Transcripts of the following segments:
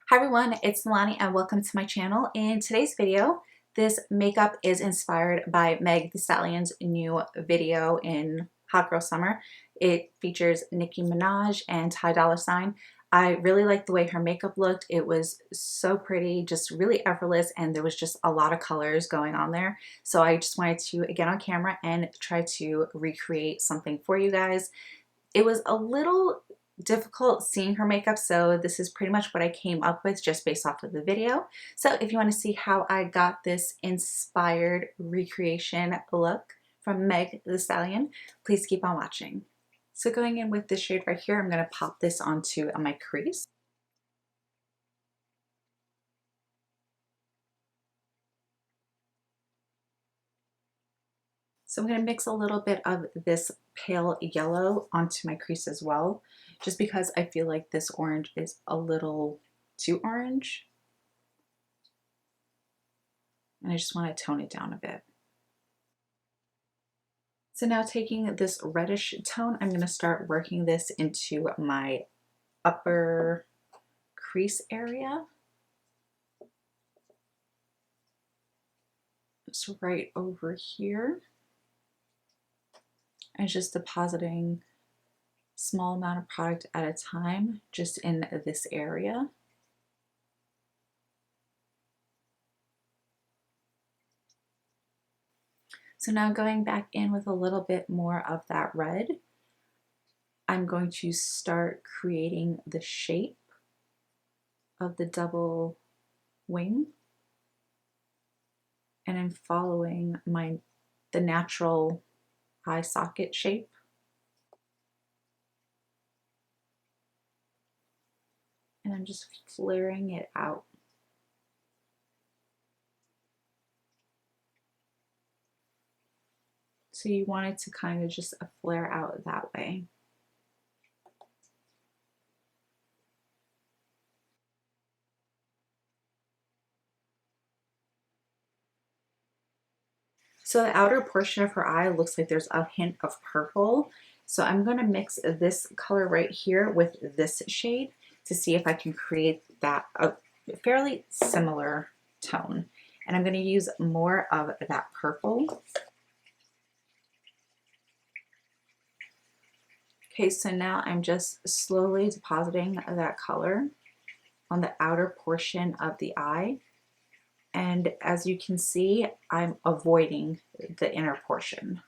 Hi everyone, it's Milani and welcome to my channel. In today's video, this makeup is inspired by Meg Thee Stallion's new video in Hot Girl Summer. It features Nicki Minaj and Ty Dolla $ign. I really liked the way her makeup looked. It was so pretty, just really effortless, and there was just a lot of colors going on there. So I just wanted to get on camera and try to recreate something for you guys. It was a little difficult seeing her makeup, so this is pretty much what I came up with just based off of the video. So if you want to see how I got this inspired recreation look from Meg Thee Stallion, please keep on watching. So going in with this shade right here, I'm going to pop this onto my crease. So I'm going to mix a little bit of this pale yellow onto my crease as well, just because I feel like this orange is a little too orange. And I just want to tone it down a bit. So now taking this reddish tone, I'm going to start working this into my upper crease area. It's right over here. And just depositing small amount of product at a time just in this area. So now going back in with a little bit more of that red, I'm going to start creating the shape of the double wing. And I'm following the natural eye socket shape. And I'm just flaring it out. So you want it to kind of just flare out that way. So the outer portion of her eye looks like there's a hint of purple. So I'm going to mix this color right here with this shade to see if I can create that a fairly similar tone. And I'm going to use more of that purple. Okay, so now I'm just slowly depositing that color on the outer portion of the eye. And as you can see, I'm avoiding the inner portion.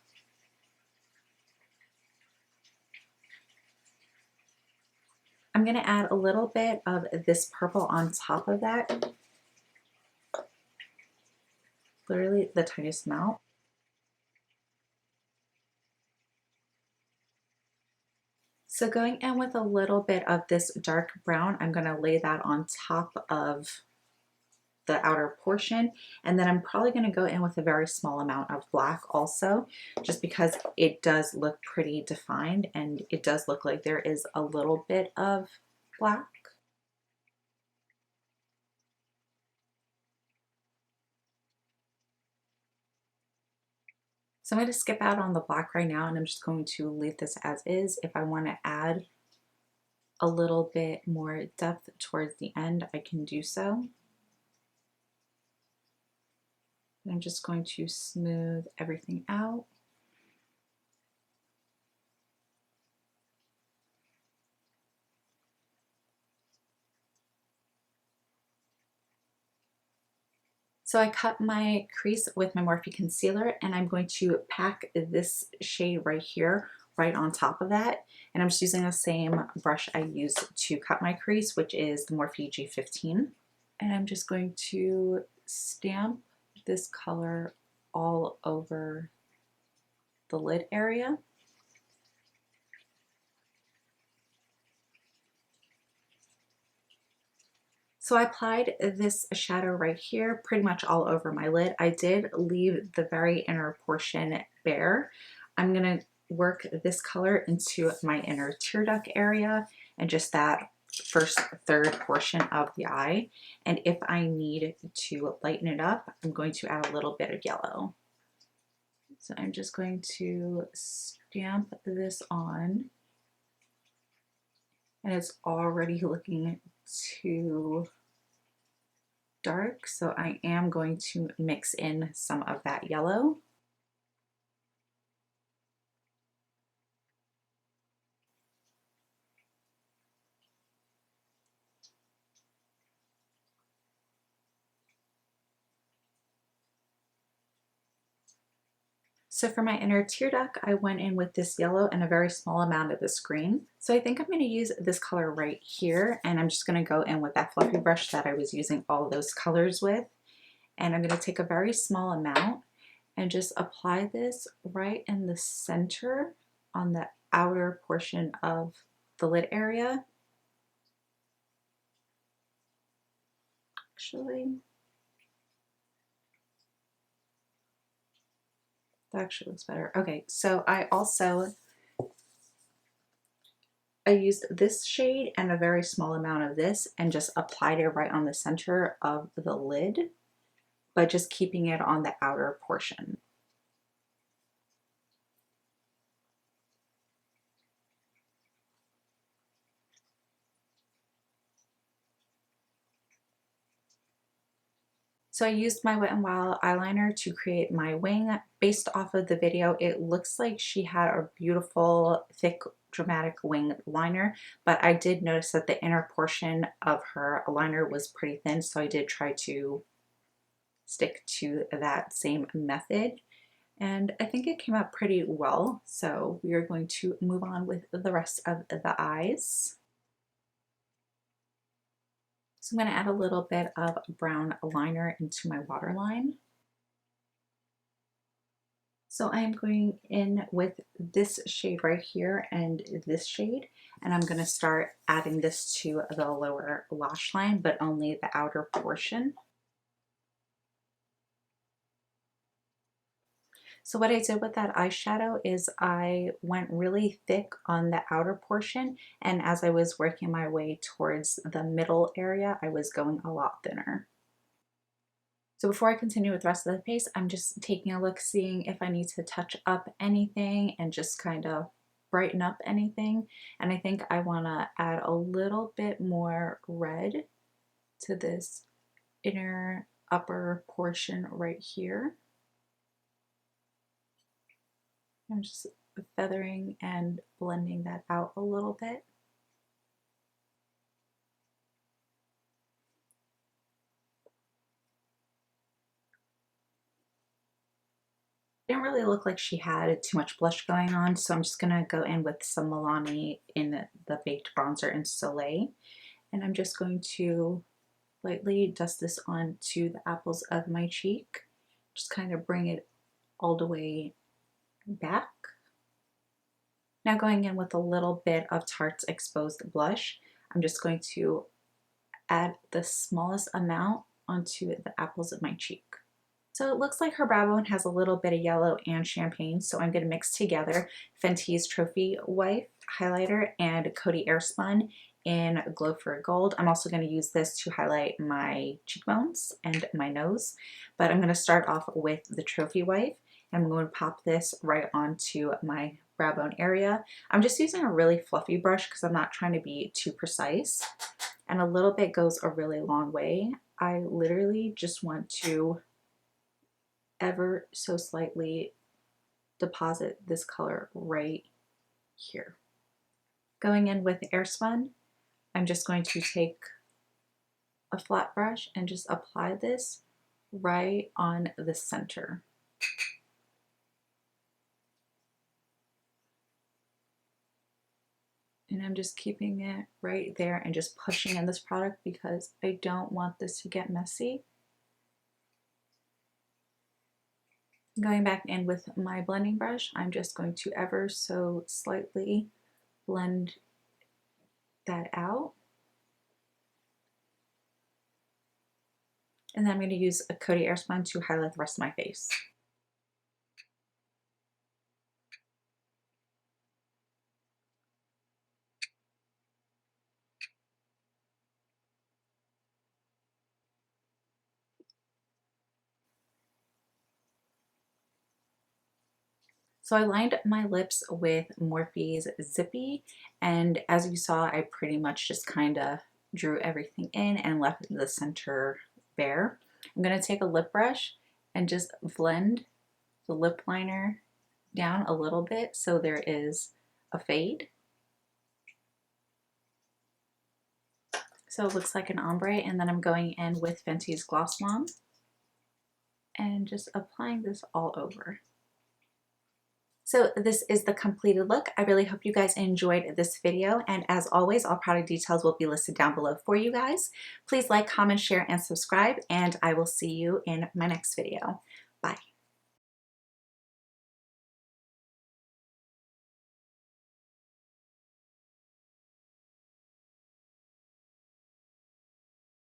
I'm going to add a little bit of this purple on top of that. Literally the tiniest amount. So going in with a little bit of this dark brown, I'm going to lay that on top of the outer portion, and then I'm probably going to go in with a very small amount of black also, just because it does look pretty defined and it does look like there is a little bit of black. So I'm going to skip out on the black right now, and I'm just going to leave this as is. If I want to add a little bit more depth towards the end, I can do so. I'm just going to smooth everything out. So I cut my crease with my Morphe concealer, and I'm going to pack this shade right here, right on top of that. And I'm just using the same brush I used to cut my crease, which is the Morphe G15. And I'm just going to stamp this color all over the lid area. So I applied this shadow right here pretty much all over my lid. I did leave the very inner portion bare. I'm going to work this color into my inner tear duct area and just that first third portion of the eye. And if I need to lighten it up, I'm going to add a little bit of yellow. So I'm just going to stamp this on, and it's already looking too dark, so I am going to mix in some of that yellow. So for my inner tear duct, I went in with this yellow and a very small amount of this green. So I think I'm going to use this color right here, and I'm just going to go in with that fluffy brush that I was using all those colors with. And I'm going to take a very small amount and just apply this right in the center on the outer portion of the lid area. Actually, that actually looks better. Okay, so I used this shade and a very small amount of this and just applied it right on the center of the lid, but just keeping it on the outer portion. So I used my Wet n Wild eyeliner to create my wing. Based off of the video, it looks like she had a beautiful, thick, dramatic wing liner, but I did notice that the inner portion of her liner was pretty thin, so I did try to stick to that same method. And I think it came out pretty well, so we are going to move on with the rest of the eyes. So I'm going to add a little bit of brown liner into my waterline. So I am going in with this shade right here and this shade, and I'm going to start adding this to the lower lash line, but only the outer portion. So what I did with that eyeshadow is I went really thick on the outer portion, and as I was working my way towards the middle area, I was going a lot thinner. So before I continue with the rest of the face, I'm just taking a look, seeing if I need to touch up anything and just kind of brighten up anything. And I think I want to add a little bit more red to this inner upper portion right here. I'm just feathering and blending that out a little bit. Didn't really look like she had too much blush going on, so I'm just gonna go in with some Milani in the Baked Bronzer in Soleil, and I'm just going to lightly dust this onto the apples of my cheek. Just kind of bring it all the way back. Now going in with a little bit of Tarte's Exposed Blush, I'm just going to add the smallest amount onto the apples of my cheek. So it looks like her brow bone has a little bit of yellow and champagne, so I'm going to mix together Fenty's Trophy Wife highlighter and Coty Airspun in Glow for Gold. I'm also going to use this to highlight my cheekbones and my nose, but I'm going to start off with the Trophy Wife. I'm going to pop this right onto my brow bone area. I'm just using a really fluffy brush because I'm not trying to be too precise, and a little bit goes a really long way. I literally just want to ever so slightly deposit this color right here. Going in with Airspun, I'm just going to take a flat brush and just apply this right on the center. And I'm just keeping it right there and just pushing in this product because I don't want this to get messy. Going back in with my blending brush, I'm just going to ever so slightly blend that out. And then I'm going to use a Coty Airspun to highlight the rest of my face. So I lined my lips with Morphe's Zippy, and as you saw, I pretty much just kind of drew everything in and left the center bare. I'm going to take a lip brush and just blend the lip liner down a little bit so there is a fade. So it looks like an ombre, and then I'm going in with Fenty's Glossbomb and just applying this all over. So this is the completed look. I really hope you guys enjoyed this video, and as always, all product details will be listed down below for you guys. Please like, comment, share, and subscribe, and I will see you in my next video. Bye.